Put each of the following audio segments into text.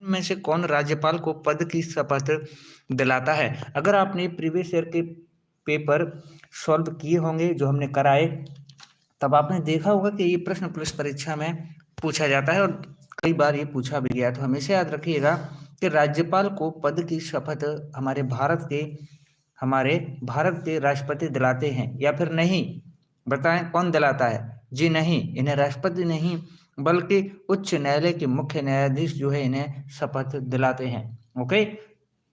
में से कौन राज्यपाल को पद की शपथ दिलाता है? अगर आपने प्रीवियस ईयर के पेपर सॉल्व किए होंगे जो हमने कराए, तब आपने देखा होगा कि ये प्रश्न पुलिस परीक्षा में पूछा जाता है और कई बार ये पूछा भी गया। तो हमेशा याद रखिएगा कि राज्यपाल को पद की शपथ हमारे भारत के राष्ट्रपति दिलाते हैं या फिर नहीं? बताएं कौन दिलाता है? जी नहीं, इन्हें राष्ट्रपति नहीं बल्कि उच्च न्यायालय के मुख्य न्यायाधीश जो है इन्हें शपथ दिलाते हैं। ओके,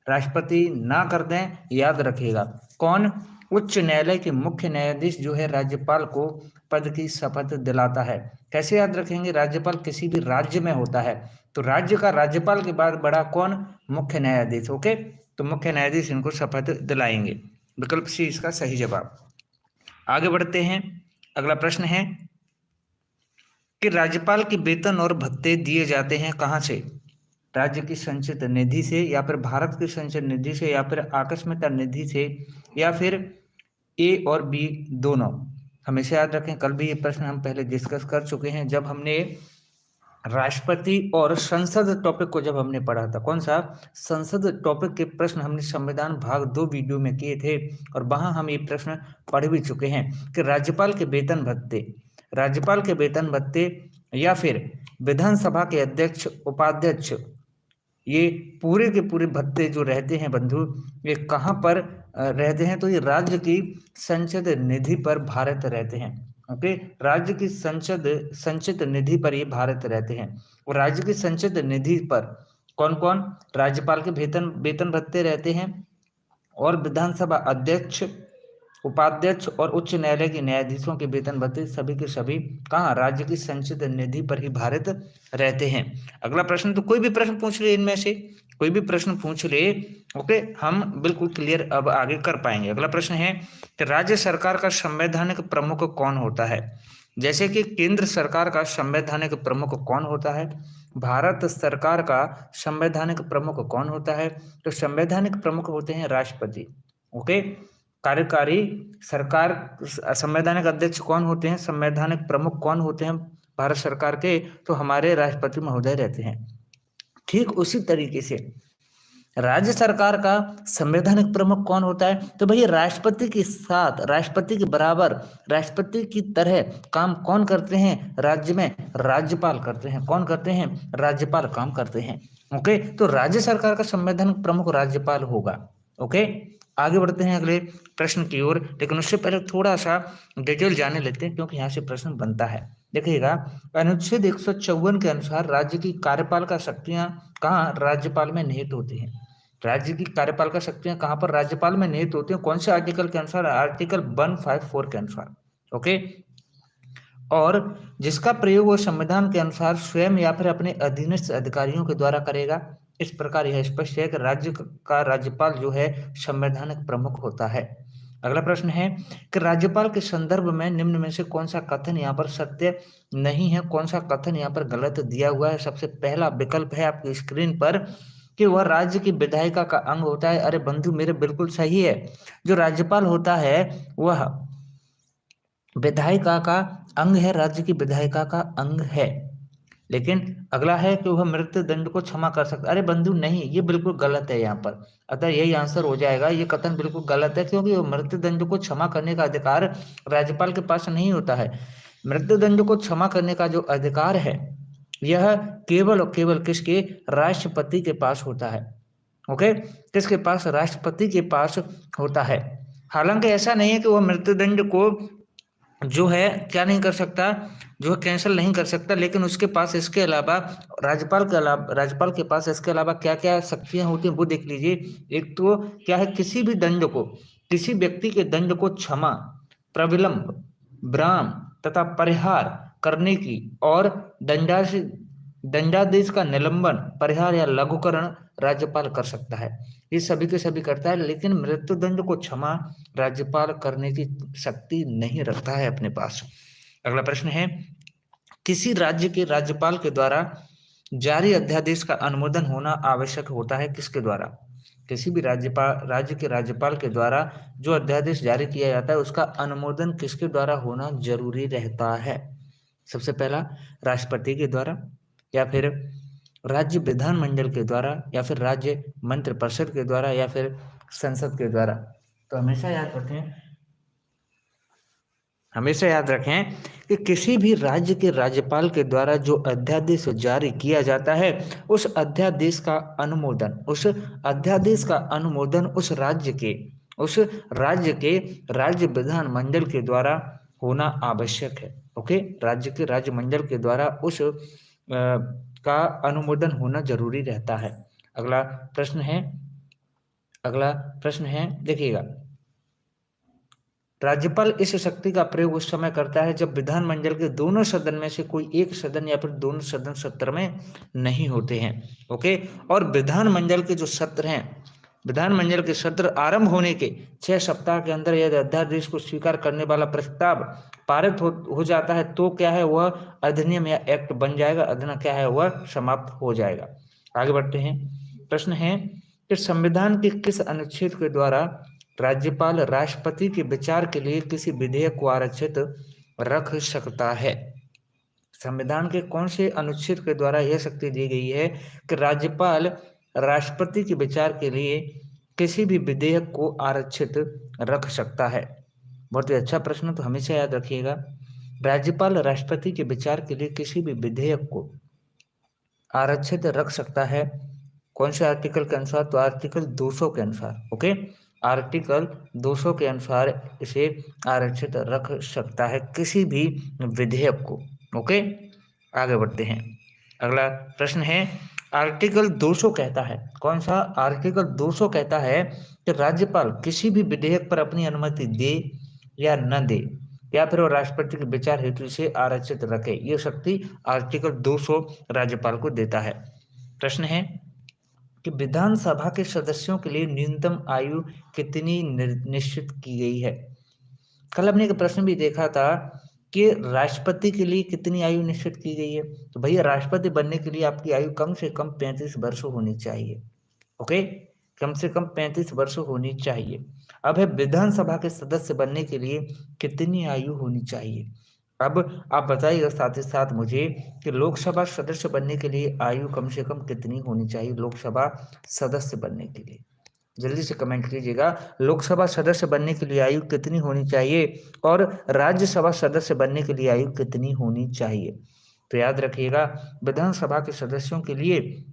राष्ट्रपति ना कर दें, याद रखिएगा। कौन? उच्च न्यायालय के मुख्य न्यायाधीश जो है राज्यपाल को पद की शपथ दिलाता है। कैसे याद रखेंगे? राज्यपाल किसी भी राज्य में होता है तो राज्य का राज्यपाल के बाद बड़ा कौन? मुख्य न्यायाधीश। ओके, तो मुख्य न्यायाधीश इनको शपथ दिलाएंगे। विकल्प सी इसका सही जवाब। आगे बढ़ते हैं। अगला प्रश्न है कि राज्यपाल के वेतन और भत्ते दिए जाते हैं कहां से? राज्य की संचित निधि से या फिर भारत की संचित निधि से या फिर आकस्मिकता निधि से या फिर ए और बी दोनों? हमेशा याद रखें, कल भी ये प्रश्न हम पहले डिस्कस कर चुके हैं जब हमने राष्ट्रपति और संसद टॉपिक को जब हमने पढ़ा था। कौन सा? संसद टॉपिक के प्रश्न हमने संविधान भाग 2 वीडियो में किए थे और वहां हम ये प्रश्न पढ़ भी चुके हैं कि राज्यपाल के वेतन भत्ते या फिर विधानसभा के अध्यक्ष उपाध्यक्ष, ये पूरे के पूरे भत्ते जो रहते हैं बंधु, ये कहाँ पर रहते हैं? तो ये राज्य की संचित निधि पर भारत रहते हैं। ओके, राज्य की संचित निधि पर ये भारत रहते हैं। और राज्य की संचित निधि पर कौन कौन? राज्यपाल के वेतन भत्ते रहते हैं और विधानसभा अध्यक्ष, उपाध्यक्ष और उच्च न्यायालय के न्यायाधीशों के वेतन भत्ते सभी के सभी कहाँ? राज्य की संचित निधि पर ही भारत रहते हैं। अगला प्रश्न, तो कोई भी प्रश्न पूछ ले, इनमें से कोई भी प्रश्न पूछ ले, ओके, हम बिल्कुल क्लियर अब आगे कर पाएंगे। अगला प्रश्न है कि राज्य सरकार का संवैधानिक प्रमुख कौन होता है? जैसे कि केंद्र सरकार का संवैधानिक प्रमुख कौन होता है, भारत सरकार का संवैधानिक प्रमुख कौन होता है? तो संवैधानिक प्रमुख होते हैं राष्ट्रपति। ओके, कार्यकारी सरकार संवैधानिक अध्यक्ष कौन होते हैं? संवैधानिक प्रमुख कौन होते हैं भारत सरकार के? तो हमारे राष्ट्रपति महोदय रहते हैं। ठीक उसी तरीके से राज्य सरकार का संवैधानिक प्रमुख कौन होता है? तो भैया राष्ट्रपति के साथ, राष्ट्रपति के बराबर, राष्ट्रपति की तरह काम कौन करते हैं राज्य में? राज्यपाल करते हैं। कौन करते हैं? राज्यपाल काम करते हैं। ओके, तो राज्य सरकार का संवैधानिक प्रमुख राज्यपाल होगा। ओके, आगे बढ़ते हैं अगले प्रश्न की ओर, लेकिन उससे पहले थोड़ा सा डिटेल जाने लेते हैं क्योंकि यहाँ से प्रश्न बनता है। देखिएगा, अनुच्छेद 154 के अनुसार राज्य की कार्यपालिका शक्तियां कहाँ? राज्यपाल में निहित होती हैं। राज्य की कार्यपालिका शक्तियां कहाँ पर? राज्यपाल में निहित होती हैं। कौन से आर्टिकल के अनुसार? आर्टिकल 154 के अनुसार। ओके, और जिसका प्रयोग वो संविधान के अनुसार स्वयं या फिर अपने अधीनस्थ अधिकारियों के द्वारा करेगा। इस प्रकार यह स्पष्ट है कि राज्य का राज्यपाल जो है संवैधानिक प्रमुख होता है। अगला प्रश्न है कि राज्यपाल के संदर्भ में निम्न में से कौन सा कथन यहाँ पर सत्य नहीं है? कौन सा कथन यहाँ पर गलत दिया हुआ है? सबसे पहला विकल्प है आपकी स्क्रीन पर कि वह राज्य की विधायिका का अंग होता है। अरे बंधु मेरे, बिल्कुल सही है। जो राज्यपाल होता है वह विधायिका का अंग है, राज्य की विधायिका का अंग है। लेकिन अगला है कि वह मृत्यु दंड को क्षमा कर सकता। अरे बंधु नहीं, ये बिल्कुल गलत है यहाँ पर। अतः यही आंसर हो जाएगा। ये कथन बिल्कुल गलत है क्योंकि मृत्यु दंड को क्षमा करने का अधिकार राज्यपाल के पास नहीं होता है। मृत्यु दंड को क्षमा करने का जो अधिकार है यह केवल और केवल किसके? राष्ट्रपति के पास होता है। ओके, किसके पास? राष्ट्रपति के पास होता है। हालांकि ऐसा नहीं है कि वह मृत्युदंड को जो है क्या नहीं कर सकता, जो है कैंसिल नहीं कर सकता, लेकिन उसके पास इसके अलावा राज्यपाल के पास इसके अलावा क्या क्या शक्तियां होती हैं वो देख लीजिए। एक तो क्या है, किसी भी दंड को, किसी व्यक्ति के दंड को क्षमा, प्रविलंब, विराम तथा परिहार करने की और दंडादेश का निलंबन, परिहार या लघुकरण राज्यपाल कर सकता है। ये सभी के सभी करता है, लेकिन मृत्युदंड को क्षमा राज्यपाल करने की शक्ति नहीं रखता है अपने पास। अगला प्रश्न है, किसी राज्य के राज्यपाल के द्वारा जारी अध्यादेश का अनुमोदन होना आवश्यक होता है। किसके द्वारा? किसी भी राज्य के राज्यपाल के द्वारा जो अध्यादेश जारी किया जाता है उसका अनुमोदन किसके द्वारा होना जरूरी रहता है? सबसे पहला राष्ट्रपति के द्वारा, या फिर राज्य विधानमंडल के द्वारा या फिर राज्य मंत्रिपरिषद के द्वारा या फिर संसद के द्वारा। तो हमेशा याद रखें कि किसी भी राज्य के राज्यपाल के द्वारा जो अध्यादेश जारी किया जाता है उस अध्यादेश का अनुमोदन उस राज्य के राज्य विधानमंडल के द्वारा होना आवश्यक है। ओके, राज्य के राज्य मंडल के द्वारा उस का अनुमोदन होना जरूरी रहता है। अगला प्रश्न है देखिएगा, राज्यपाल इस शक्ति का प्रयोग उस समय करता है जब विधानमंडल के दोनों सदन में से कोई एक सदन या फिर दोनों सदन सत्र में नहीं होते हैं। ओके, और विधानमंडल के जो सत्र हैं, विधानमंडल के सत्र आरंभ होने के 6 सप्ताह के अंदर यदि अध्यादेश को स्वीकार करने वाला प्रस्ताव पारित हो जाता है तो क्या है, वह अधिनियम या एक्ट बन जाएगा, अधना क्या है वह समाप्त हो जाएगा। आगे बढ़ते हैं। प्रश्न है कि संविधान के किस अनुच्छेद के द्वारा राज्यपाल राष्ट्रपति के विचार के लिए किसी विधेयक को आरक्षित रख सकता है? संविधान के कौन से अनुच्छेद के द्वारा यह शक्ति दी गई है कि राज्यपाल राष्ट्रपति के विचार के लिए किसी भी विधेयक को आरक्षित रख सकता है? बहुत ही अच्छा प्रश्न, तो हमेशा याद रखिएगा, राज्यपाल राष्ट्रपति के विचार के लिए किसी भी विधेयक को आरक्षित रख सकता है। कौन से आर्टिकल के अनुसार? तो आर्टिकल 200 के अनुसार। ओके, आर्टिकल 200 के अनुसार इसे आरक्षित रख सकता है किसी भी विधेयक को। ओके, आगे बढ़ते हैं। अगला प्रश्न है, आर्टिकल 200 कहता है, कौन सा? आर्टिकल 200 कहता है कि राज्यपाल किसी भी विधेयक पर अपनी अनुमति दे या न दे या फिर वो राष्ट्रपति के विचार हेतु इसे आरक्षित रखे, ये शक्ति आर्टिकल 200 राज्यपाल को देता है। प्रश्न है कि विधानसभा के सदस्यों के लिए न्यूनतम आयु कितनी निश्चित की गई है? कल हमने एक प्रश्न भी देखा था कि राष्ट्रपति के लिए कितनी आयु निश्चित की गई है। तो भैया, राष्ट्रपति बनने के लिए आपकी आयु कम से कम 35 वर्ष होनी चाहिए। ओके, कम से कम 35 वर्ष होनी चाहिए। अब है विधानसभा के सदस्य बनने के लिए कितनी आयु होनी चाहिए? अब आप बताइएगा साथ ही साथ मुझे कि लोकसभा सदस्य बनने के लिए आयु कम से कम कितनी होनी चाहिए? लोकसभा सदस्य बनने के लिए जल्दी से कमेंट कीजिएगा, लोकसभा सदस्य बनने के लिए आयु कितनी होनी चाहिए और राज्यसभा सदस्य बनने के लिए आयु कितनी होनी चाहिए? तो याद रखिएगा, विधानसभा के सदस्यों के लिए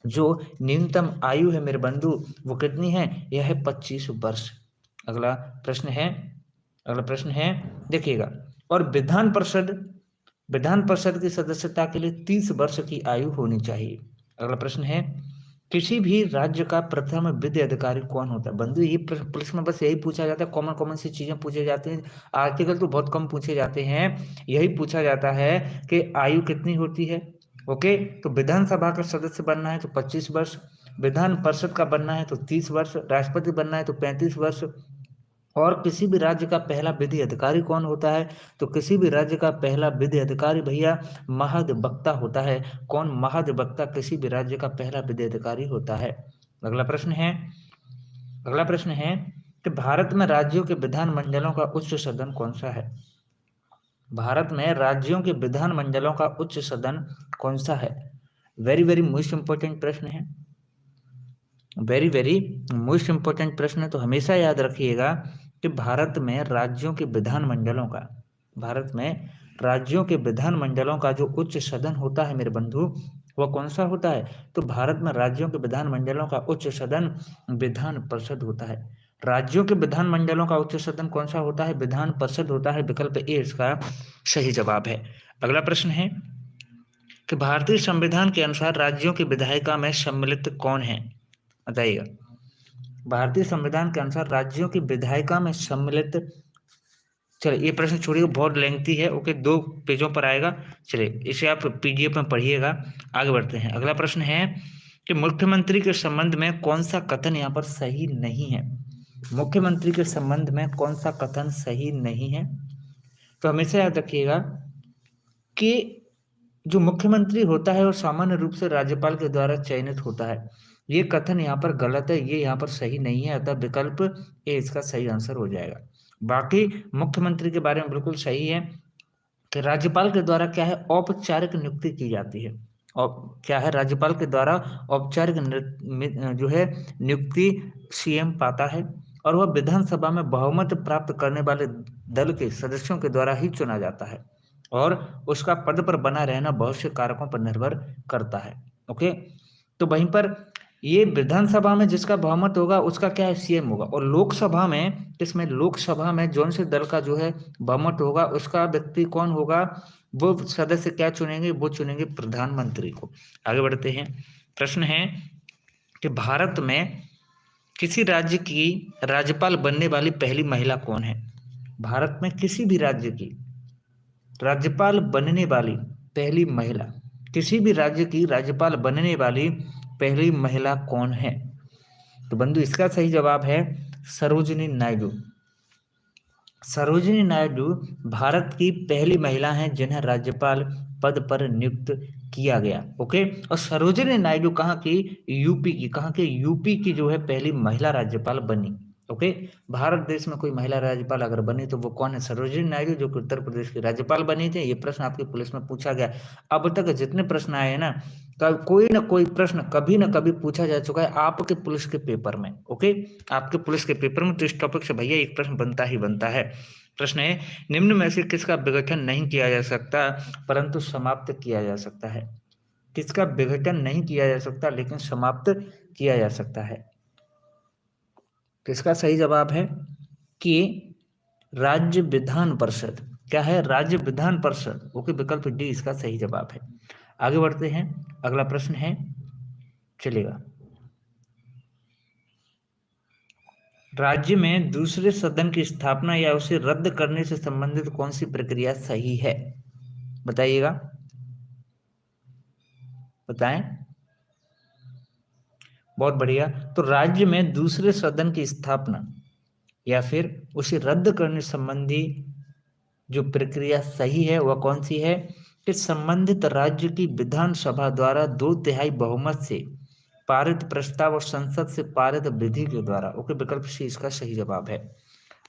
जो न्यूनतम आयु है मेरे बंधु, वो कितनी है? यह है 25 वर्ष। अगला प्रश्न है देखिएगा, और विधान परिषद की सदस्यता के लिए 30 वर्ष की आयु होनी चाहिए। अगला प्रश्न है, किसी भी राज्य का प्रथम विधि अधिकारी कौन होता है? बंधु, ये पुलिस में बस यही पूछा जाता है, कॉमन सी चीजें पूछे जाती हैं, आर्टिकल तो बहुत कम पूछे जाते हैं। यही पूछा जाता है कि आयु कितनी होती है। ओके, तो विधानसभा का सदस्य बनना है तो 25 वर्ष, विधान परिषद का बनना है तो 30 वर्ष, राष्ट्रपति बनना है तो 35 वर्ष। और किसी भी राज्य का पहला विधि अधिकारी कौन होता है? तो किसी भी राज्य का पहला विधि अधिकारी भैया महाधिवक्ता होता है। कौन? महाधिवक्ता किसी भी राज्य का पहला विधि अधिकारी होता है। अगला प्रश्न है कि भारत में राज्यों के विधानमंडलों का उच्च सदन कौन सा है? भारत में राज्यों के विधानमंडलों का उच्च सदन कौन सा है? वेरी वेरी मोस्ट इंपॉर्टेंट प्रश्न है, वेरी वेरी मोस्ट इंपॉर्टेंट प्रश्न है। तो हमेशा याद रखिएगा कि भारत में राज्यों के विधानमंडलों का जो उच्च सदन होता है मेरे बंधु, वह कौन सा होता है? तो भारत में राज्यों के विधानमंडलों का उच्च सदन विधान परिषद होता है। राज्यों के विधानमंडलों का उच्च सदन कौन सा होता है? विधान परिषद होता है। विकल्प ए इसका सही जवाब है। अगला प्रश्न है कि भारतीय संविधान के अनुसार राज्यों की विधायिका में सम्मिलित कौन है? बताइएगा, भारतीय संविधान के अनुसार राज्यों की विधायिका में सम्मिलित, चलिए ये प्रश्न छोड़िए, बहुत लेंथी है। ओके, 2 पेजों पर आएगा, चलिए इसे आप पीडीएफ में पढ़िएगा। आगे बढ़ते हैं। अगला प्रश्न है कि मुख्यमंत्री के संबंध में कौन सा कथन यहाँ पर सही नहीं है? मुख्यमंत्री के संबंध में कौन सा कथन सही नहीं है? तो हमेशा याद रखिएगा कि जो मुख्यमंत्री होता है वो सामान्य रूप से राज्यपाल के द्वारा चयनित होता है। ये कथन यहाँ पर गलत है, ये यहाँ पर सही नहीं है, अतः विकल्प ए इसका सही आंसर हो जाएगा। बाकी मुख्यमंत्री के बारे में बिल्कुल सही है कि राज्यपाल के द्वारा क्या है, औपचारिक नियुक्ति की जाती है। और क्या है, राज्यपाल के द्वारा औपचारिक जो है नियुक्ति सीएम पाता है, और वह विधानसभा में बहुमत प्राप्त करने वाले दल के सदस्यों के द्वारा ही चुना जाता है, और उसका पद पर बना रहना बहुत से कारकों पर निर्भर करता है। ओके, तो वहीं पर ये विधानसभा में जिसका बहुमत होगा उसका क्या है, सीएम होगा। और लोकसभा में, इसमें लोकसभा में जौन से दल का जो है बहुमत होगा उसका व्यक्ति कौन होगा, वो सदस्य क्या चुनेंगे, वो चुनेंगे प्रधानमंत्री को। आगे बढ़ते हैं। प्रश्न है कि भारत में किसी राज्य की राज्यपाल बनने वाली पहली महिला कौन है। भारत में किसी भी राज्य की राज्यपाल बनने वाली पहली महिला, किसी भी राज्य की राज्यपाल बनने वाली पहली महिला कौन है। तो बंधु इसका सही जवाब है सरोजिनी नायडू। सरोजिनी नायडू भारत की पहली महिला हैं जिन्हें राज्यपाल पद पर नियुक्त किया गया। ओके, और सरोजिनी नायडू कहाँ की, यूपी की। कहाँ की, यूपी की जो है पहली महिला राज्यपाल बनी। ओके, भारत देश में कोई महिला राज्यपाल अगर बनी तो वो कौन है, सरोजिनी नायडू, जो कि उत्तर प्रदेश की राज्यपाल बनी थी। ये प्रश्न आपकी पुलिस में पूछा गया। अब तक जितने प्रश्न आए हैं ना, कोई ना कोई प्रश्न कभी ना कभी पूछा जा चुका है आपके पुलिस के पेपर में। ओके, आपके पुलिस के पेपर में, तो इस टॉपिक से भैया एक प्रश्न बनता ही बनता है। प्रश्न है, निम्न में से किसका विघटन नहीं किया जा सकता परंतु समाप्त किया जा सकता है। किसका विघटन नहीं किया जा सकता लेकिन समाप्त किया जा सकता है। किसका सही जवाब है कि राज्य विधान परिषद। क्या है, राज्य विधान परिषद। ओके, विकल्प डी इसका सही जवाब है। आगे बढ़ते हैं, अगला प्रश्न है, चलेगा। राज्य में दूसरे सदन की स्थापना या उसे रद्द करने से संबंधित कौन सी प्रक्रिया सही है, बताइएगा, बताएं। बहुत बढ़िया। तो राज्य में दूसरे सदन की स्थापना या फिर उसे रद्द करने संबंधी जो प्रक्रिया सही है वह कौन सी है, कि संबंधित राज्य की विधानसभा द्वारा 2/3 बहुमत से पारित प्रस्ताव और संसद से पारित विधि के द्वारा। ओके, विकल्प सी इसका सही जवाब है।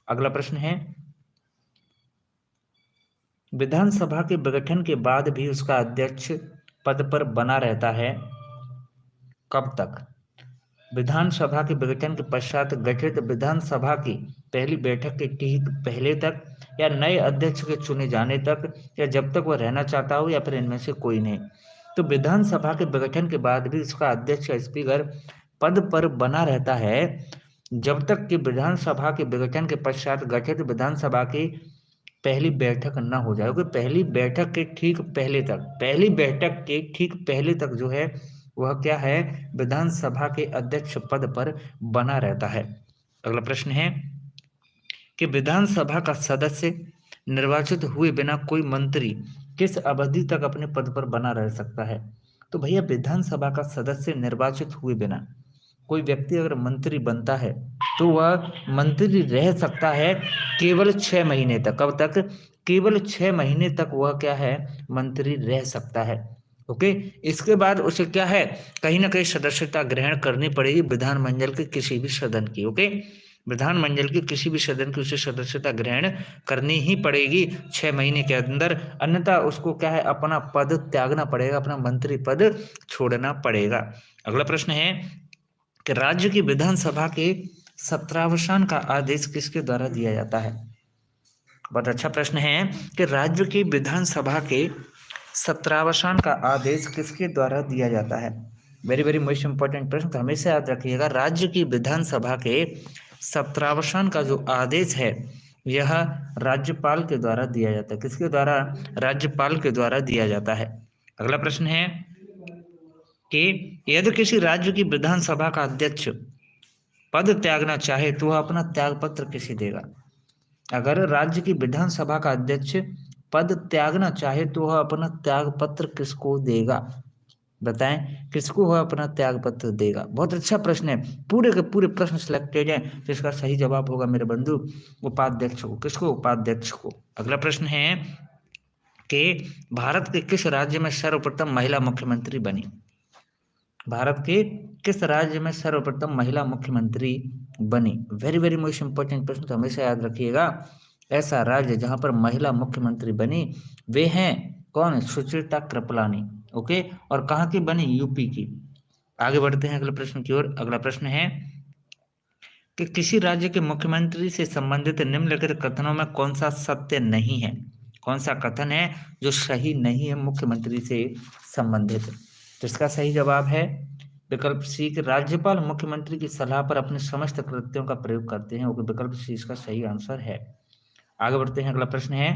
अगला प्रश्न है, विधानसभा के विघटन के बाद भी उसका अध्यक्ष पद पर बना रहता है कब तक। विधानसभा के विघटन के पश्चात गठित विधानसभा की पहली बैठक के ठीक पहले तक, या नए अध्यक्ष के चुने जाने तक, या जब तक वह रहना चाहता हो, या फिर इनमें से कोई नहीं। तो विधानसभा के विघटन के बाद भी उसका अध्यक्ष या स्पीकर पद पर बना रहता है जब तक कि विधानसभा के विघटन के पश्चात गठित विधानसभा की पहली बैठक न हो जाए। क्योंकि पहली बैठक के ठीक पहले तक, पहली बैठक के ठीक पहले तक जो है वह क्या है, विधानसभा के अध्यक्ष पद पर बना रहता है। अगला प्रश्न है कि विधानसभा का सदस्य निर्वाचित हुए बिना कोई मंत्री किस अवधि तक अपने पद पर बना रह सकता है। तो भैया विधानसभा का सदस्य निर्वाचित हुए बिना कोई व्यक्ति अगर मंत्री बनता है तो वह मंत्री रह सकता है केवल 6 महीने तक। कब तक, केवल 6 महीने तक वह क्या है, मंत्री रह सकता है। ओके, इसके बाद उसे क्या है, कहीं ना कहीं सदस्यता ग्रहण करनी पड़ेगी विधानमंडल के किसी भी सदन की। ओके, विधानमंडल के किसी भी सदन की उसे सदस्यता ग्रहण करनी ही पड़ेगी 6 महीने के अंदर, अन्यथा उसको क्या है, अपना पद त्यागना पड़ेगा, अपना मंत्री पद छोड़ना पड़ेगा। अगला प्रश्न है कि राज्य की विधानसभा के सत्रावसान का आदेश किसके द्वारा दिया जाता है। बहुत अच्छा प्रश्न है कि राज्य की विधानसभा के सत्रावसान का आदेश किसके द्वारा दिया जाता है। वेरी वेरी मोस्ट इंपॉर्टेंट प्रश्न, तो हमेशा याद रखिएगा, राज्य की विधानसभा के सत्रावसान का जो आदेश है यह राज्यपाल के द्वारा दिया जाता है। किसके द्वारा, राज्यपाल के द्वारा दिया जाता है। अगला प्रश्न है कि यदि किसी राज्य की विधानसभा का अध्यक्ष पद त्यागना चाहे तो वह अपना त्याग पत्र किसे देगा। अगर राज्य की विधानसभा का अध्यक्ष पद त्यागना चाहे तो वह अपना त्याग पत्र किसको देगा, बताएं, किसको वह अपना त्याग पत्र देगा। बहुत अच्छा प्रश्न है, पूरे के पूरे प्रश्न सिलेक्टेड हैं, तो इसका सही जवाब होगा मेरे बंधु उपाध्यक्ष को। किसको, उपाध्यक्ष को। अगला प्रश्न है कि भारत के किस राज्य में सर्वप्रथम महिला मुख्यमंत्री बनी। भारत के किस राज्य में सर्वप्रथम महिला मुख्यमंत्री बनी। वेरी वेरी मोस्ट इंपॉर्टेंट प्रश्न, तो हमेशा याद रखिएगा, ऐसा राज्य जहां पर महिला मुख्यमंत्री बनी वे हैं कौन, सुचरिता कृपलानी। ओके, और कहाँ की बनी? यूपी की। आगे बढ़ते हैं अगले प्रश्न की ओर। अगला प्रश्न है कि किसी राज्य के मुख्यमंत्री से संबंधित निम्नलिखित कथनों में कौन सा सत्य नहीं है? कौन सा कथन है जो सही नहीं है मुख्यमंत्री से संबंधित? तो इसका सही जवाब है विकल्प सी कि राज्यपाल मुख्यमंत्री की सलाह पर अपने समस्त कृत्यों का प्रयोग करते हैं। विकल्प सी इसका सही आंसर है। आगे बढ़ते हैं। अगला प्रश्न है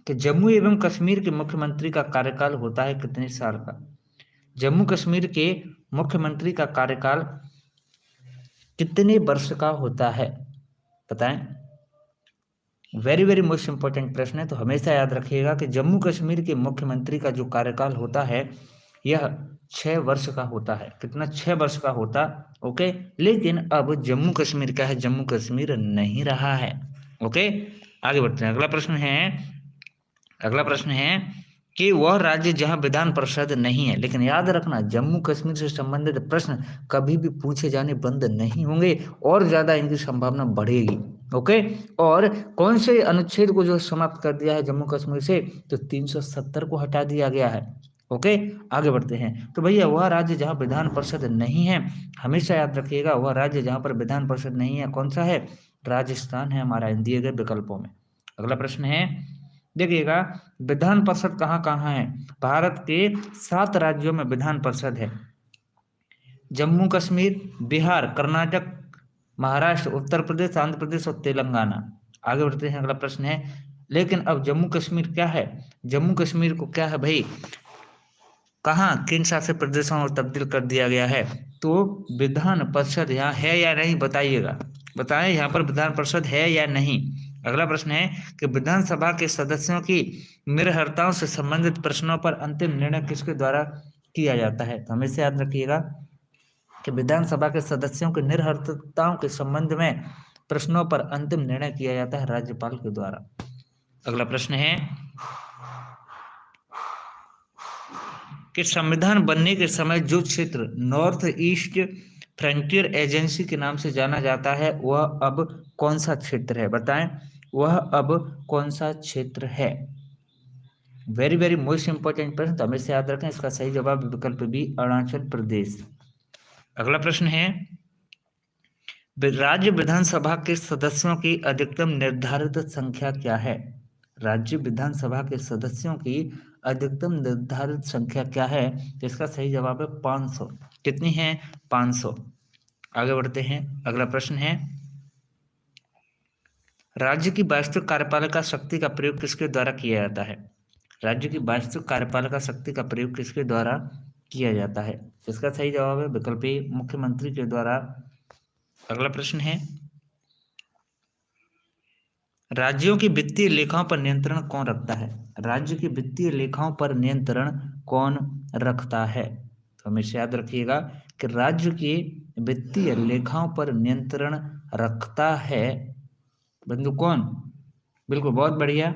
कि जम्मू एवं कश्मीर के मुख्यमंत्री का कार्यकाल होता है कितने साल का? जम्मू कश्मीर के मुख्यमंत्री का कार्यकाल कितने वर्ष का होता है? बताएं। वेरी वेरी मोस्ट इंपॉर्टेंट प्रश्न है, तो हमेशा याद रखिएगा कि जम्मू कश्मीर के मुख्यमंत्री का जो कार्यकाल होता है यह 6 वर्ष का होता है। कितना? 6 वर्ष का होता। ओके, लेकिन अब जम्मू कश्मीर क्या है? जम्मू कश्मीर नहीं रहा है। ओके, आगे बढ़ते हैं। अगला प्रश्न है कि वह राज्य जहां विधान परिषद नहीं है। लेकिन याद रखना, जम्मू कश्मीर से संबंधित प्रश्न कभी भी पूछे जाने बंद नहीं होंगे, और ज्यादा इनकी संभावना बढ़ेगी। ओके, और कौन से अनुच्छेद को जो समाप्त कर दिया है जम्मू कश्मीर से? तो 370 को हटा दिया गया है। ओके, आगे बढ़ते हैं। तो भैया वह राज्य जहां विधान परिषद नहीं है, हमेशा याद रखिएगा, वह राज्य जहां पर विधान परिषद नहीं है कौन सा है? राजस्थान है हमारा इन दिए गए विकल्पों में। अगला प्रश्न है, देखिएगा, विधान परिषद कहाँ कहाँ है? भारत के 7 राज्यों में विधान परिषद है। जम्मू कश्मीर, बिहार, कर्नाटक, महाराष्ट्र, उत्तर प्रदेश, आंध्र प्रदेश और तेलंगाना। आगे बढ़ते हैं। अगला प्रश्न है, लेकिन अब जम्मू कश्मीर क्या है? जम्मू कश्मीर को क्या है भाई, कहाँ, किन शासित प्रदेशों में तब्दील कर दिया गया है? तो विधान परिषद यहाँ है या नहीं? बताइएगा, बताएं यहाँ पर विधान परिषद है या नहीं। अगला प्रश्न है कि विधानसभा के सदस्यों की निर्भरताओं से संबंधित प्रश्नों पर अंतिम निर्णय किसके द्वारा किया जाता है? तो हमेशा याद रखिएगा कि विधानसभा के सदस्यों की निर्भरताओं के संबंध में प्रश्नों पर अंतिम निर्णय किया जाता है राज्यपाल के द्वारा। अगला प्रश्न है कि संविधान बनने के समय जो क्षेत्र नॉर्थ ईस्ट फ्रंटियर एजेंसी के नाम से जाना जाता है वह अब कौन सा क्षेत्र है? बताएं, वह अब कौन सा क्षेत्र है? वेरी वेरी मोस्ट इंपॉर्टेंट प्रश्न, तो हमेशा याद रखें। इसका सही जवाब विकल्प बी, अरुणाचल प्रदेश। अगला प्रश्न है, राज्य विधानसभा के सदस्यों की अधिकतम निर्धारित संख्या क्या है? राज्य विधानसभा के सदस्यों की अधिकतम निर्धारित संख्या क्या है? तो इसका सही जवाब है 500। कितनी है? 500। आगे बढ़ते हैं। अगला प्रश्न है, राज्य की वास्तविक कार्यपालिका शक्ति का प्रयोग किसके द्वारा किया जाता है? राज्य की वास्तविक कार्यपालिका शक्ति का प्रयोग किसके द्वारा किया जाता है? इसका सही जवाब है विकल्प ए, मुख्यमंत्री के द्वारा। अगला प्रश्न है, राज्यों की वित्तीय लेखाओं पर नियंत्रण कौन रखता है? राज्य की वित्तीय लेखाओं पर नियंत्रण कौन रखता है? तो हमेशा याद रखिएगा कि राज्य की वित्तीय लेखाओं पर नियंत्रण रखता है बंधु कौन? बिल्कुल, बहुत बढ़िया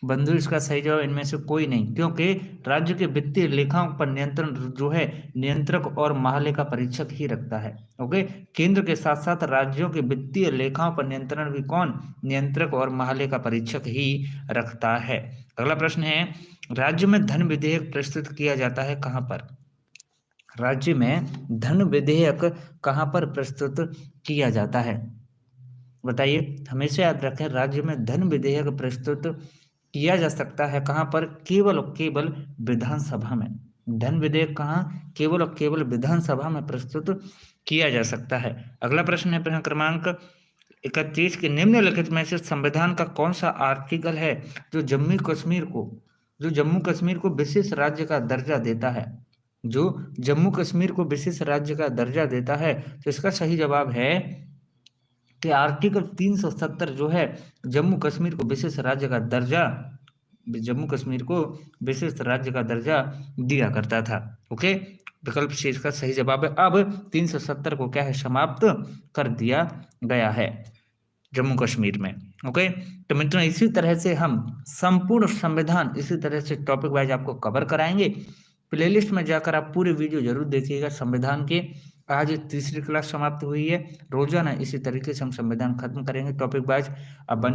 बंधु, इसका सही जवाब इनमें से कोई नहीं, क्योंकि राज्य के वित्तीय लेखाओं पर नियंत्रण जो है नियंत्रक और महालेखा परीक्षक ही रखता है। ओके, केंद्र के साथ साथ राज्यों के वित्तीय लेखाओं पर नियंत्रण भी कौन? नियंत्रक और महालेखा परीक्षक ही रखता है। अगला प्रश्न है, राज्य में धन विधेयक प्रस्तुत किया जाता है कहाँ पर? राज्य में धन विधेयक कहाँ पर प्रस्तुत किया जाता है? बताइए, हमेशा याद रखें, राज्य में धन विधेयक प्रस्तुत किया जा सकता है कहाँ पर? केवल और केवल विधानसभा में। धन विधेयक कहाँ? केवल और केवल विधानसभा में प्रस्तुत किया जा सकता है। अगला प्रश्न है प्रश्न क्रमांक 31 के निम्नलिखित में से संविधान का कौन सा आर्टिकल है जो जम्मू कश्मीर को विशेष राज्य का दर्जा देता है? जो जम्मू कश्मीर को विशेष राज्य का दर्जा देता है, तो इसका सही जवाब है कि आर्टिकल 370 जो है जम्मू कश्मीर को विशेष राज्य का दर्जा दिया करता था। ओके, विकल्प सी इसका सही जवाब है। अब 370 को क्या है? समाप्त कर दिया गया है जम्मू कश्मीर में। ओके, तो मित्रों इसी तरह से हम संपूर्ण संविधान इसी तरह से टॉपिक वाइज आपको कवर कराएंगे। प्लेलिस्ट में जाकर आप पूरे वीडियो जरूर देखिएगा संविधान के। आज तीसरी क्लास समाप्त हुई है। रोजाना इसी तरीके से हम संविधान खत्म करेंगे टॉपिक वाइज। अब